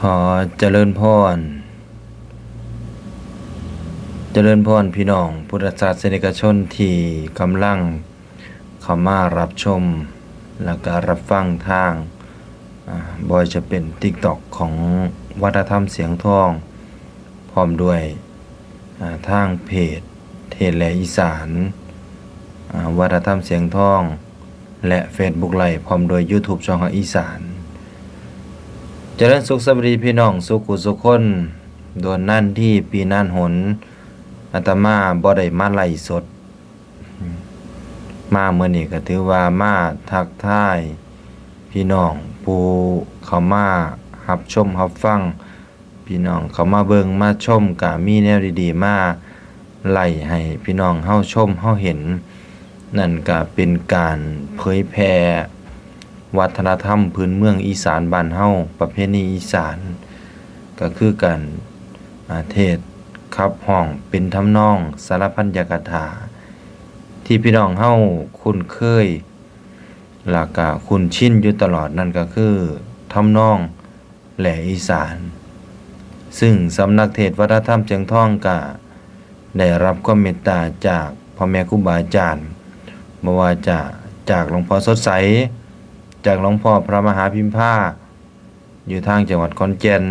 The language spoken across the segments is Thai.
ขอเจริญพรพี่น้องพุทธศาสนิกชนที่กำลังเข้ามารับชมและก็รับฟังทางบอยจะเป็น TikTok ของวัฒนธรรมเสียงทองพร้อมด้วยทางเพจเทศและอีสานวัฒนธรรมเสียงทองและ Facebook ไลฟ์พร้อมด้วย YouTube ช่องของอีสานเจริญสุขสวัสดีพี่น้องสุขุสุขคนโดนนั่นที่ปีนั่นหนอาตมาบ่ได้มาไล่สดมาเมื่อนี้ก็ถือว่ามาทักทายพี่น้องผู้เข้ามารับชมรับฟังพี่น้องเข้ามาเบิ่งมาชมก็มีแนวดีๆมาไล่ให้พี่น้องเฮาชมเฮาเห็นนั่นก็เป็นการเผยแพร่วัฒนธรรมพื้นเมืองอีสานบ้านเฮาประเพณีอีสานก็คือการเทศขับห้องเป็นทำนองสารพันยกถาที่พี่น้องเฮาคุ้นเคยแล้วก็คุ้นชินอยู่ตลอดนั่นก็คือทำนองแหล่อีสานซึ่งสำนักเทศวัฒนธรรมเชียงทองก็ได้รับความเมตตาจากพ่อแม่ครูบาอาจารย์บ่ว่าจะจากหลวงพ่อสดใสจากหลวงพ่อพระมหาพิมพาอยู่ทางจังหวัดขอนแก่น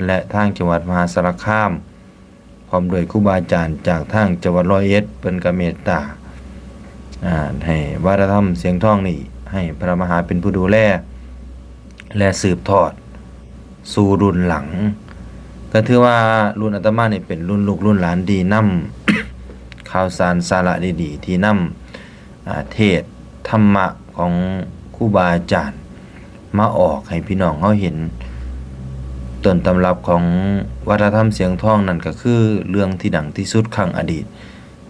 และทางจังหวัดมหาสารคามพร้อมด้วยครูบาอาจารย์จากทางจังหวัดร้อยเอ็ดเป็นกเมตตาให้วัฒนธรรมเสียงทองนี่ให้พระมหาเป็นผู้ดูแลและสืบทอดสู่รุ่นหลังก็ถือว่ารุ่นอาตมานี่เป็นรุ่นลูกรุ่นหลานดีนำข่าวสารสาระดีๆที่นำเทศธรรมะของครูบาอาจารย์มาออกให้พี่น้องเฮาเห็นต้นตำรับของวัฒนธรรมเสียงทองนั่นก็คือเรื่องที่ดังที่สุดครั้งอดีต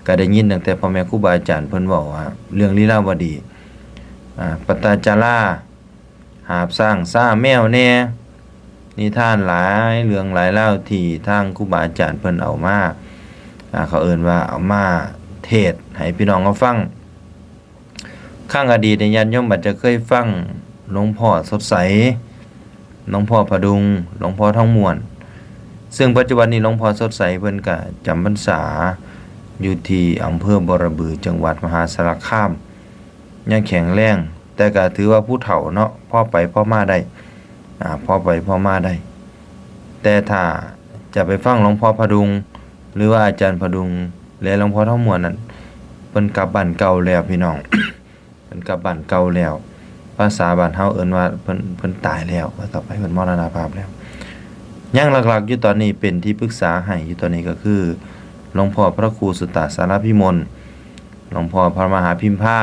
ก็ได้ยินตั้งแต่พ่อแม่ครูบาอาจารย์เพิ่นเว้าว่าเรื่องลีลาวดีปตาจาราหาบสร้างซ่าแมวแน่นิทานหลายเรื่องหลายเล่าที่ทางครูบาอาจารย์เพิ่นเอามาเขาเอิ้นว่าเอามาเทศให้พี่น้องเขาฟังครั้งอดีตเนี่ยญาติโยมบัดจะเคยฟังหลวงพ่อสดใสหลวงพ่อพดุงหลวงพ่อทองม่วนซึ่งปัจจุบันนี้หลวงพ่อสดใสเพิ่นก็จำพรรษาอยู่ที่อำเภอบรบือจังหวัดมหาสารคามยังแข็งแรงแต่ก็ถือว่าผู้เฒ่าเนาะพ่อไปพ่อมาได้พ่อไปพ่อมาได้แต่ถ้าจะไปฟังหลวงพ่อพดุงหรือว่าอาจารย์พดุงและหลวงพ่อทองม่วนนั้นเพิ่นกลับบ้านเก่าแล้วพี่น้อง เพิ่นกลับบ้านเก่าแล้วภาษาบ้านเฮาเอิ้นว่าเพิ่นตายแล้วว่าต่อไปเพิ่นมรณภาพแล้วยังหลักๆอยู่ตอนนี้เป็นที่ปรึกษาให้อยู่ตอนนี้ก็คือหลวงพ่อพระครูสุตตะสารพิมลหลวงพ่อพระมหาพิมพา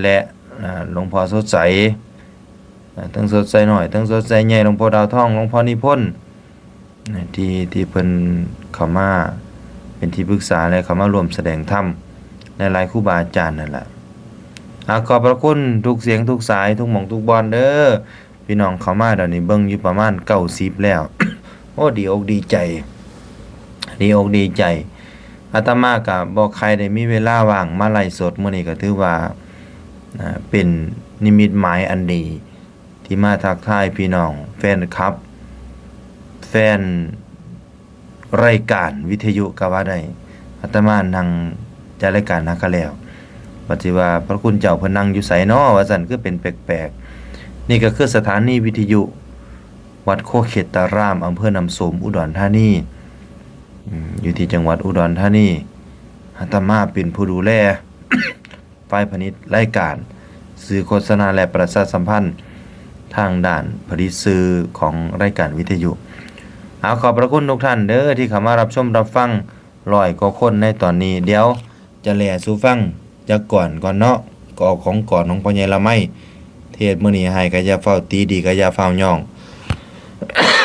และหลวงพ่อสดใสทั้งสดใสหน่อยทั้งสดใสใหญ่หลวงพ่อดาวทองหลวงพ่อนิพนธ์ที่เพิ่นเข้ามาเป็นที่ปรึกษาและเข้ามารวมแสดงธรรมในหลายครูบาอาจารย์นั่นแหละขอบพระคุณทุกเสียงทุกสายทุกหม่องทุกบอลเด้อพี่น้องเข้ามาเดี๋ยวนี้เบิ่งอยู่ประมาณ90แล้ว โอ้ดีอกดีใจอาตมาก็บ่ใครได้มีเวลาว่างมาไลฟ์สดมื้อนี้ก็ถือว่าเป็นนิมิตหมายอันดีที่มาทักทายพี่น้องแฟนคลับแฟนรายการวิทยุก็ว่าได้อาตมานั่งจัดรายการนักก็แล้วว่าสิว่าพระคุณเจ้าเพิ่นนั่งอยู่ไสน้อว่าซั่นคือเป็นแปลกๆนี่ก็คือสถานีวิทยุวัดโคเขตตารามอำเภอน้ำโสมอุดรธานีอยู่ที่จังหวัดอุดรธานีอาตมาเป็นผู้ดูแล ฝ่ายผลิตรายการสื่อโฆษณาและประชาสัมพันธ์ทางด้านผลิตสื่อของรายการวิทยุขอบพระคุณทุกท่านเด้อที่เข้ามารับชมรับฟัง100กว่าคนในตอนนี้เดี๋ยวจะแลสู่ฟังจักก่อนเนาะก็ของก่อนของพ่อใหญ่ละไมเทศมื้อนี้ให้ก็อย่าเฝ้าตีดีก็อย่าเฝ้าย่อง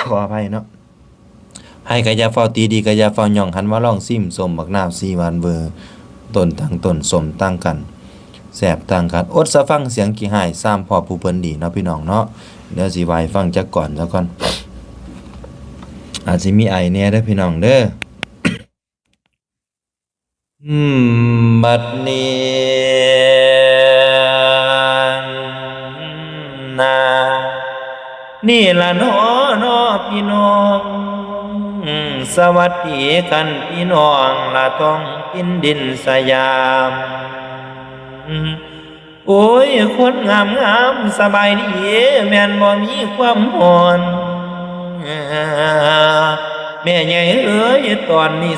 ขออภัยเนาะให้ก็อย่าเฝ้าตีดีก็อย่าเฝ้าย่องหันมาลองซิมส้มบักนาว4หวานเบอร์ต้นตั้งต้นสมตั้งกันแซ่บต่างกันอดซะฟังเสียงขี้หายซ้ำพอผู้เพิ่นดีเนาะพี่น้องเนาะเดี๋ยวสิไว้ฟังจักก่อนซะก่อนอาจสิมีไอแหน่เด้อพี่น้องเด้อบัดนี้นา นี่ละน้อพี่น้องสวัสดีกันพี่น้องละต้องกินดินสยามโอ้ยคนงามสบายดีแม่นบ่มีความห่อนแม่ใหญ่เอ้ยตอนนี้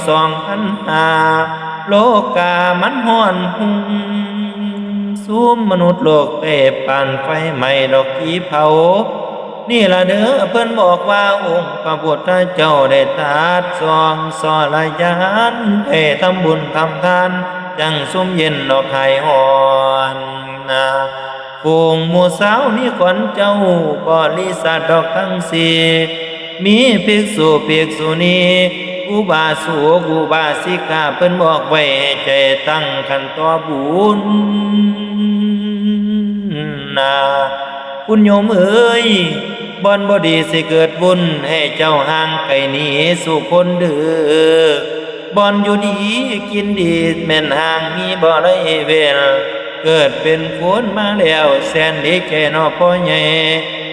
2,500โลกามันห่อนหุงซูมมนุษย์โลกเตปานไฟไหม้ดอกขีเผานี่ละเด้อเพิ่นบอกว่าองค์พระพุทธเจ้าได้ตรัสสอนสอนยานให้ทำบุญทำทานจังซุ่มเย็นดอกไห้อ่อนฝูงหมู่สาวนี่ขวัญเจ้าบริษัทดอกทั้งสี่มีภิกษุณีอุบาสกอุบาสิกาเพิ่นบอกไว้ให้ใจตั้งขันต่อบุญคุณโยมเอ้ยบ่อนบ่ดีสิเกิดบุญให้เจ้าห่างไกลหนีสู่คนเด้อบ่อนอยู่ดีกินดีแม่นห่างมีบ่ได้เวลเกิดเป็นคนมาแล้วแสนดีใจน้อพ่อใหญ่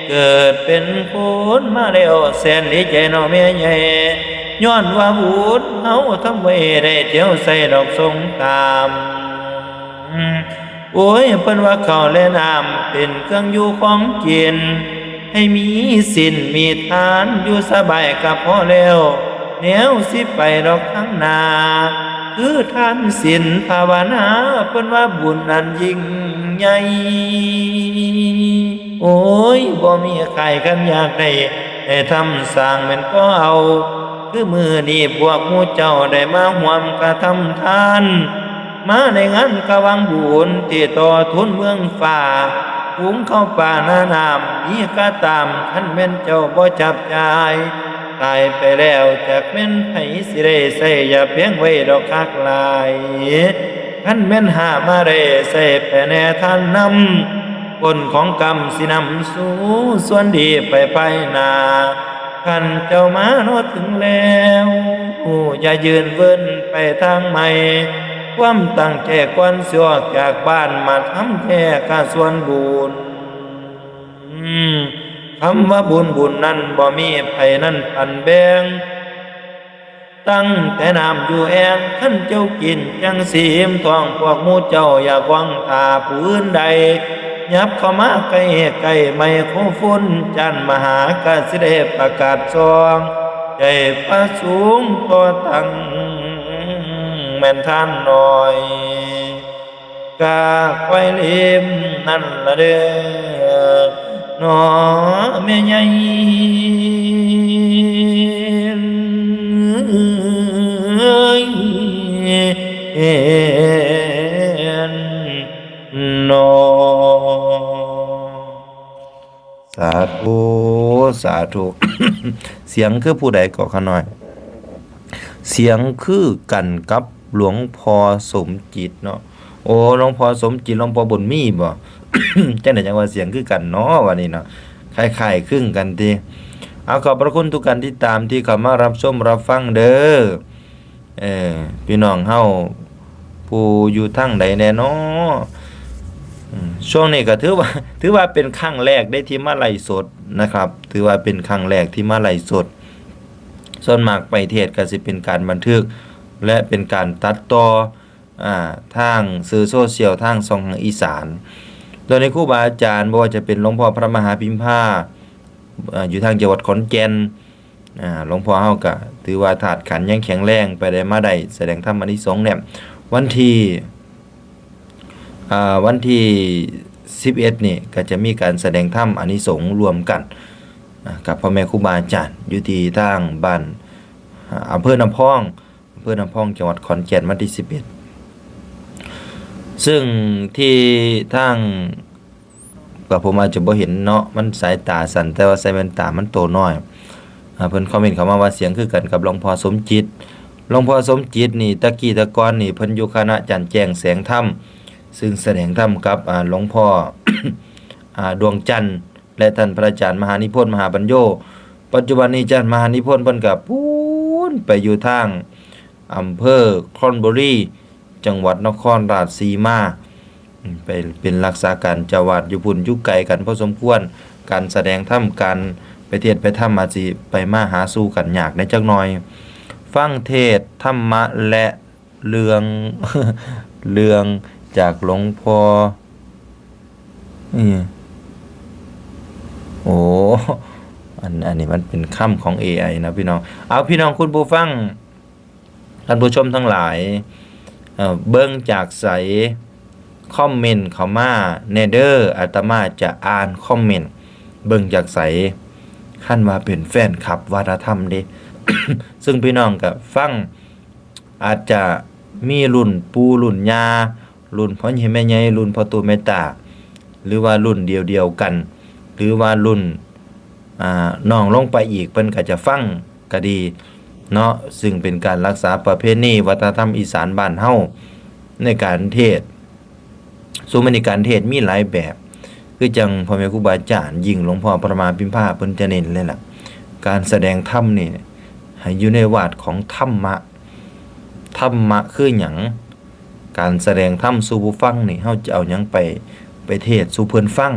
เกิดเป็นคนมาแล้วแสนดีใจน้อแม่ใหญ่ย้อนว่าบุญเฮาทำไว้ได้เที่ยวใส่ดอกสงครามโอ้ยเพิ่นว่าข้าวและน้ำเป็นเครื่องอยู่ของกินให้มีศีลมีทานอยู่สบายก็พอแล้วแนวสิไปดอกข้างหน้าคือทานศีลภาวนาเพิ่นว่าบุญนั้นยิ่งใหญ่โอ้ยบ่มีใครกันอยากได้ให้ทำสร้างแม่นก็เอาคือมือนี้พวกหมู่เจ้าได้มาร่วมกระทำทานมาในงานกะวังบุญที่ต่อทุนเมืองฟ้าหุงเข้าป่านาน้ำมีกะตามคันแม่นเจ้าบ่จับจ่ายตายไปแล้วจากแม่นไผสิได้ใส่อย่าเพียงไว้ดอกคักหลายคันแม่นหามาได้ใส่ไปแน่ท่านนำผลของกรรมสินำสู่ส่วนดีไปภายหน้าคันเจ้ามาโนถึงแล้วอย่ายืนเวินไปทางใหม่ความตั้งใจก่อนสิออกจากบ้านมาทำแท้กะส่วนบุญคำว่าบุญนั้นบ่มีไผนั้นปันแบ่งตั้งแต่น้ำอยู่แองขันเจ้ากินจังสีมท้องพวกหมู่เจ้าอย่าหวังตาผู้อื่นใดยับเข้ามาใกล้ไม่โคฟุ้นจันมหากสิได้ประกาศซองใจประสูงต่อตั้งแม่นท่านหน่อยกาไว้ลิมนั่นละเด้อหนอแม่ใหญ่นอสาธุสาธุ เสียงคือผู้ใดก็ขะน้อยเสียงคือกันกับหลวงพ่อสมจิตเนาะโอ้หลวงพ่อสมจิตหลวงพ่อบุญมีบ่ จังได๋จังว่าเสียงคือกันเนาะวันนี้เนาะคล้ายๆครึ่งกันติเอาขอบพระคุณทุกท่านที่ตามที่เข้ามารับชมรับฟังเด้อพี่น้องเฮาผู้อยู่ทางใดแน่เนาะช่วงนี้ก็ถือว่าเป็นครั้งแรกได้ที่มาไลฟ์สดนะครับถือว่าเป็นครั้งแรกที่มาไลฟ์สดส่วนมากไปเทศก็สิเป็นการบันทึกและเป็นการตัดต่อทางสื่อโซเชียลทางช่องอีสานโดยในครูบาอาจารย์บ่ว่าจะเป็นหลวงพ่อพระมหาพิมพาอยู่ทางจังหวัดขอนแก่นหลวงพ่อเฮาก็ถือว่าธาตุขันธ์ยังแข็งแรงไปได้มาได้แสดงธรรมอานิสงส์เนี่ยวันที่11นี่ก็จะมีการแสดงธรรมอานิสงส์รวมกันกับพ่อแม่ครูบาอาจารย์อยู่ที่ทางบ้านอำเภอน้ำพองจังหวัดขอนแก่นวันที่11ซึ่งที่ทางก็ผมอาจจะบ่เห็นเนาะมันสายตาสั่นแต่ว่าใส่แว่นตามันโตน้อยเพิ่นคอมเมนต์เข้ามาว่าเสียงคือกันกับหลวงพ่อสมจิตนี่ตะกี้ตะกอนนี่เพิ่นอยู่คณะจันแจ้งแสงธรรมซึ่งแสดงธรรมกับหลวงพ่อ ดวงจันทร์และท่านพระอาจารย์มหานิพนธ์มหาปัญโยปัจจุบันนี้อาจารย์มหานิพนธ์เพิ่นก็พูนไปอยู่ทางอำเภอคอนบุรีจังหวัดนครราชสีมาไปเป็นรักษาการเจ้าวาดอยู่พุ่นอยู่ไกลกันพอสมควร การแสดงธรรมการไปเทศน์ไปธรรมอาจสิไปมาหาสู่กันยากในจักหน่อยฟังเทศน์ธรรมะและเรื่อง เรื่องจากหลวงพ่อโอ้อันนี้มันเป็นคำของ AI นะพี่น้องเอาพี่น้องคุณผู้ฟังท่านผู้ชมทั้งหลายเบิ่งจากไสคอมเมนต์เข้ามาแน่เด้ออาตมาจะอ่านคอมเมนต์เบิ่งจากไสคันว่าเป็นแฟนคลับวัฒนธรรมเด้ ซึ่งพี่น้องก็ฟังอาจจะมีรุ่นปู่รุ่นย่ารุ่นพ่อใหญ่แม่ใหญ่รุ่นพ่อตู่แม่ตาหรือว่ารุ่นเดียวกันหรือว่ารุ่นน้องลงไปอีกเพิ่นก็จะฟังก็ดีเนาะซึ่งเป็นการรักษาประเพณีวัฒนธรรมอีสานบ้านเฮาในการเทศน์ส่วนในการเทศน์มีหลายแบบคือจังพ่อแม่ครูบาอาจารย์ยิ่งหลวงพ่อประมาพิมพาเพิ่นจะเน้นเลยล่ะการแสดงธรรมนี่ให้อยู่ในวาดของธรรมะคือหยังการแสดงธรรมสู่ผู้ฟังนี่เฮาจะเอาหยังไปเทศน์สู่เพิ่นฟัง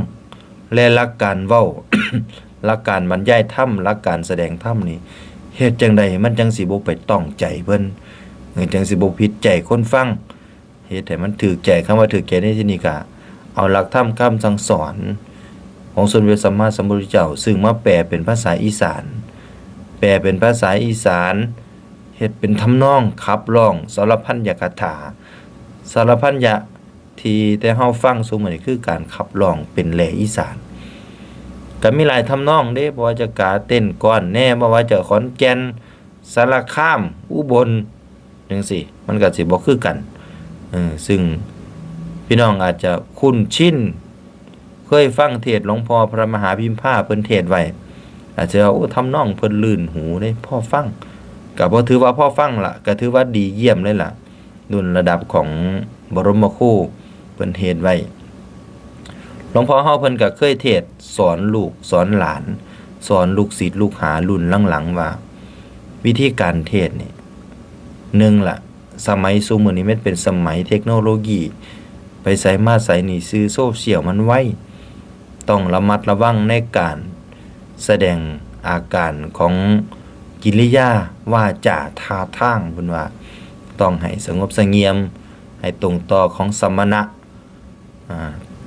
และหลักการเว้า หลักการบรรยายธรรมหลักการแสดงธรรมนี่เฮ็ดจังใดมันจังสิบ่ไปต้องใจเพิ่นจังสิบ่ผิดใจคนฟังเฮ็ดให้มันถูกใจคำว่าถูกใจในที่นี้ก็เอาหลักธรรมคำสั่งสอนของสมเด็จสัมมาสัมพุทธเจ้าซึ่งมาแปลเป็นภาษาอีสานเฮ็ดเป็นทำนองขับร้องสารพันยคาถาสารพันยะที่แต่เฮาฟังซุมื้อนี้คือการขับร้องเป็นแหล่อีสานก็มีหลายทำนองเด้บ่ว่าจะกาเต้นก้อนแน่บ่ว่าจะขอนแก่นสารคามอุบลจังซี่มันก็สิบ่คือกันซึ่งพี่น้องอาจจะคุ้นชินเคยฟังเทศน์หลวงพ่อพระมหาพิมพาเพิ่นเทศน์ไว้อาจจะโอ้ทำนองเพิ่นลื่นหูเด้พ่อฟังก็บ่ถือว่าพ่อฟังล่ะก็ถือว่าดีเยี่ยมเลยล่ะรุ่นระดับของบรมครูเพิ่นเทศน์ไว้หลวงพ่อเฮาเพิ่นก็เคยเทศน์สอนลูกสอนหลานสอนลูกศิษย์ลูกหารุ่นหลังๆว่าวิธีการเทศน์นี่1ล่ะสมัยซุมื้อนี้มันเป็นสมัยเทคโนโลยีไปไสมาไสนี่สื่อโซเชียลมันไวต้องระมัดระวังในการแสดงอาการของกิริยาวาจาท่าทางเพิ่นว่าต้องให้สงบเสงี่ยมให้ตรงต่อของสมณะ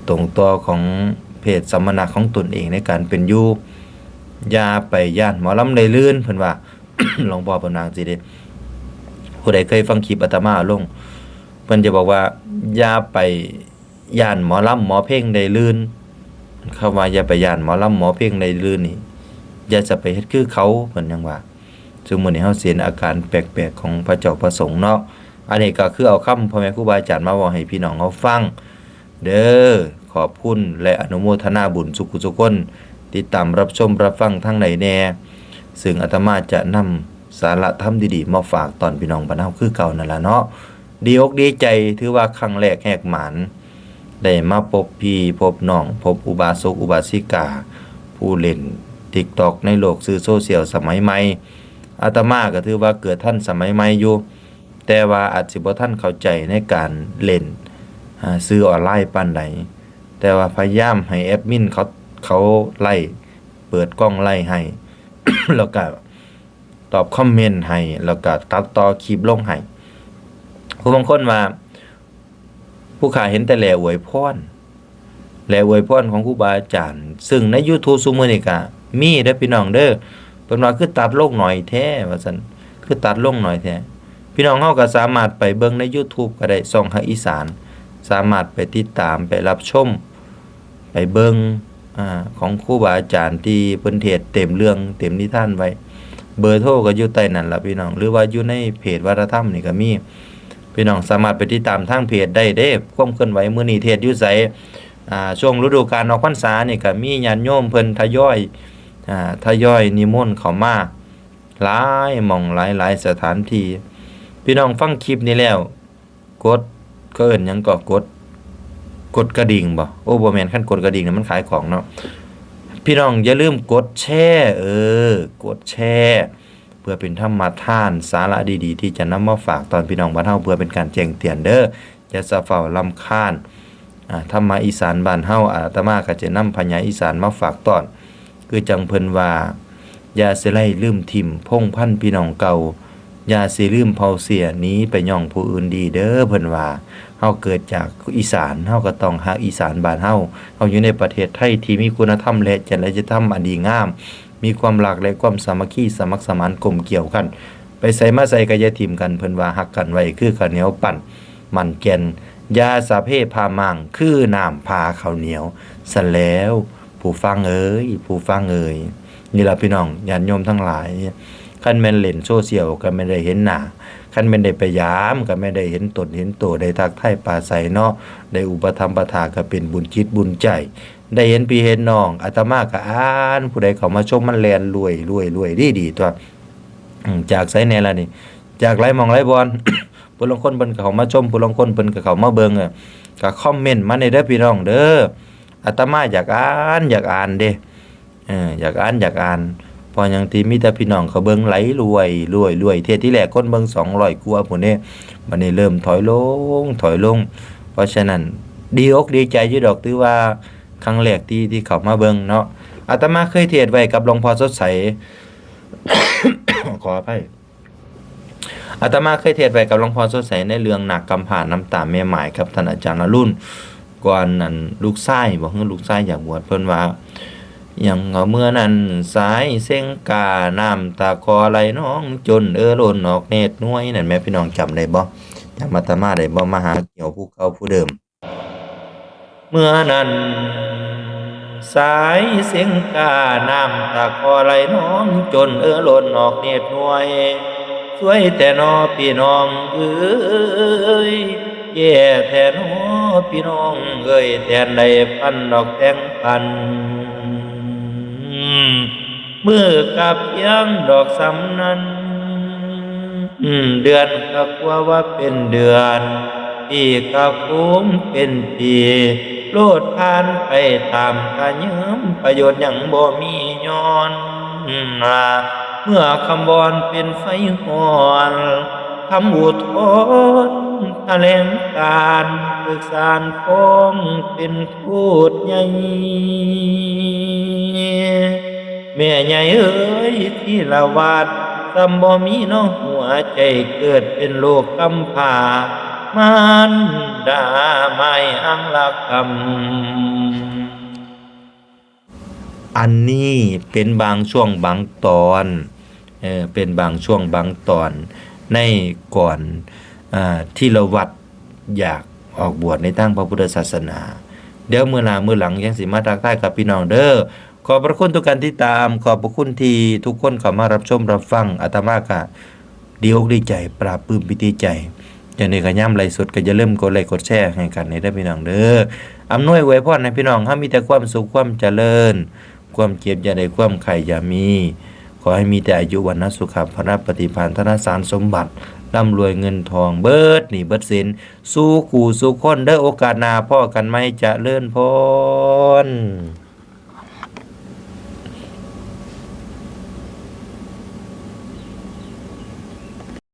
ตรงต่อของเพศสมณะของตนเองในการเป็นอยู่อย่าไปย่านหมอลำได้ลื่นเพิ่นว่า หลวงพ่อเพิ่นว่าจังซี่เด้ผู้ใดเคยฟังคลิปอาตมาลงเพิ่นจะบอกว่าอย่าไปย่านหมอลำหมอเพลงได้ลื่นคำว่าอย่าไปย่านหมอลำหมอเพลงได้ลื่นนี่อย่าจะไปเฮ็ดคือเขาเพิ่นยังว่าซึ่งมื้อนี้เฮาเห็นอาการแปลกๆของพระเจ้าประสงค์เนาะอันนี้ก็คือเอาคำพ่อแม่ครูบาอาจารย์มาเว้าให้พี่น้องเฮาฟังเด้อขอบคุณและอนุโมทนาบุญสุขทุกคนติดตามรับชมรับฟังทางไหนแน่ซึ่งอาตมาจะนำสาระธรรมดีๆมาฝากตอนพี่น้องบ้านเฮาคือเก่านั่นล่ะเนาะดีอกดีใจถือว่าครั้งแรกแหกหมานได้มาพบพี่พบน้องพบอุบาสกอุบาสิกาผู้เล่น TikTok ในโลกสื่อโซเชียลสมัยใหม่อาตมาก็ถือว่าเกิดทันสมัยใหม่อยู่แต่ว่าอาจสิบ่ทันเข้าใจในการเล่นสื่อออนไลน์ปานใดแต่ว่าพยายามให้แอดมินเขาไล่เปิดกล้องไล่ให้ แล้วก็ตอบคอมเมนต์ให้แล้วก็ตัดต่อคลิปลงให้ผู้บางคนว่าผู้ข้าเห็นแต่แลอวยพรของครูบาอาจารย์ซึ่งใน YouTube ซุมื้อนี้ก็มีเด้อพี่น้องเด้อเพิ่นว่าคือตัดลงหน่อยแท้ว่าซั่นคือตัดลงหน่อยแท้พี่น้องเฮาก็สามารถไปเบิ่งใน YouTube ก็ได้ช่องฮักอีสานสามารถไปติดตามไปรับชมไปเบิ่งของครูบาอาจารย์ที่เพิ่นเทศน์เต็มเรื่องเต็มนิทานไว้เบอร์โทรก็อยู่ใต้นั้นล่ะพี่น้องหรือว่าอยู่ในเพจวัฒนธรรมนี่ก็มีพี่น้องสามารถไปติดตามทางเพจได้เด้ความเคลื่อนไหวมื้อนี้เทศน์อยู่ไสช่วงฤดูกาลออกพรรษานี่ก็มีญาติโยมเพิ่นทยอยนิมนต์เข้ามาหลายหม่องหลายสถานที่พี่น้องฟังคลิปนี้แล้วกดก็เอิ้นหยังก็กดกระดิ่งบ่โอ้บ่แม่นคันกดกระดิ่งน่ะมันขายของเนาะพี่น้องอย่าลืมกดแชร์กดแชร์เพื่อเป็นธรรมทานสาระดีๆที่จะนำมาฝากตอนพี่น้องบ้านเฮาเพื่อเป็นการแจ้งเตือนเด้ออย่าสะเฝ้ารำคาญ ธรรมะอีสานบ้านเฮาอาตมาก็จะนำพญาอีสานมาฝากตอนคือจังเพิ่นว่าอย่าสิไล่ลืมทิ่มพงพันธุ์พี่น้องเก่าอย่าสิลืมเผาเสียหนีไปย่องผู้อื่นดีเด้อเพิ่นว่าเฮาเกิดจากอีสานเฮาก็ต้องฮักอีสานบ้านเฮาอยู่ในประเทศไทยที่มีคุณธรรมและจริยธรรมอันดีงามมีความหลากและความสามัคคีสมัครสมานกลมเกี่ยวกันไปใส่มาใส่ก็อย่าทิ่มกันเพิ่นว่าฮักกันไว้คือข้าวเหนียวปั่นมันแก่นยาสาเพพามังคือน้ำพาข้าวเหนียวสั่นแล้วผู้ฟังเอ้ยนี่ล่ะพี่น้องญาติโยมทั้งหลายคันแม่นเล่นโซเชียลก็ไม่ได้เห็นหน้าคันแม่นได้ไปยามก็ไม่ได้เห็นตนเห็นตัวได้ทักทายปราศัยเนาะได้อุปถัมภ์ประทาก็เป็นบุญจิตบุญใจได้เห็นพี่เห็นน้องอาตมาก็อ่านผู้ใดเข้ามาชมมันแลนรวยดีตัวจากไสแน่ล่ะนี่จากหลายหม่องหลายบอน ผู้ลางคนเพิ่นก็เข้ามาชมผู้ลางคนเพิ่นก็เข้ามาเบิ่งก็คอมเมนต์มาในเด้อพี่น้องเด้ออาตมาอยากอ่านเด้อยากอ่านเพอหยังที่มีแต่พี่น้องเขาเบิ่งไหลรวยเที่ยที่แรกคนเบิ่ง200กว่าพุ่นเด้บัดนี้เริ่มถอยลงเพราะฉะนั้นดีอกดีใจอยู่ดอกถือว่าครั้งแรกที่เข้ามาเบิ่งเนาะอาตมาเคยเทศน์ไว้กับหลวงพ่อสดใส ขออภัยอาตมาเคยเทศน์ไว้กับหลวงพ่อสดใสในเรื่องหนักกำพร้าน้ำตาแม่หมายครับท่านอาจารย์อรุณก่อนนั้นลูกชายบอกคือลูกชายอยากบวชเพิ่นว่าอย่างเมื่อนั้นสายเส้งกาน้ำตาคอไหลน้องจนหล่นออกเนตรน้วยนั่นแม่พี่น้องจำได้บ่จำอาตมาได้บ่มหาเกี่ยวผู้เก่าผู้เดิมเมื่อนั้นสายเสียงกาน้ำตาคอไหลน้องจนหล่นออกเนตรน้วยสวยแต่นอพี่น้องเอ้ยแย่แต่นอพี่น้องเอ้ยแทนใดพันดอกแตงพันมือกับยังดอกสำนั้นเดือนกับว่าเป็นเดือนปีกับคุ้มเป็นปีโลดผ่านไปตามกะยืมประโยชน์ยังบ่มีย้อนเมื่อคำบอนเป็นไฟหอนคำอุทธรแถลงการปรึกษาฟ้องเป็นทูตใหญ่แม่ใหญ่เอ้ยที่ละวาดสำบ่มีน้องหัวใจเกิดเป็นโลกกำพร้ามารดาไม่อังลักคำอันนี้เป็นบางช่วงบางตอนเป็นบางช่วงบางตอนในก่อนที่เราวัดอยากออกบวชในทางพระพุทธศาสนาเดี๋ยวมื้อหน้ามื้อหลังยังสิมาทักทายกับพี่น้องเด้อขอบพระคุณทุกการที่ตามขอบพระคุณที่ทุกคนเข้ามารับชมรับฟังอาตมาก็ดีอกดีใจปราบปลื้มปิติใจอย่างนี้ก็ย่ำไลฟ์สดก็อย่าลืมกดไลค์กดแชร์ให้กันให้ได้พี่น้องเด้ออำนวยอวยพรให้พี่น้องเฮามีแต่ความสุขความเจริญความเจ็บอย่าได้ความไข้อย่ามีขอให้มีแต่อายุวันนะสุขภาพปฏิภาณธนสารสมบัติร่ำรวยเงินทองเบิดหนี้เบิดสินสู่ขู่สู่คนเด้อโอกาสหน้าพ่อกันไหมเจริญพร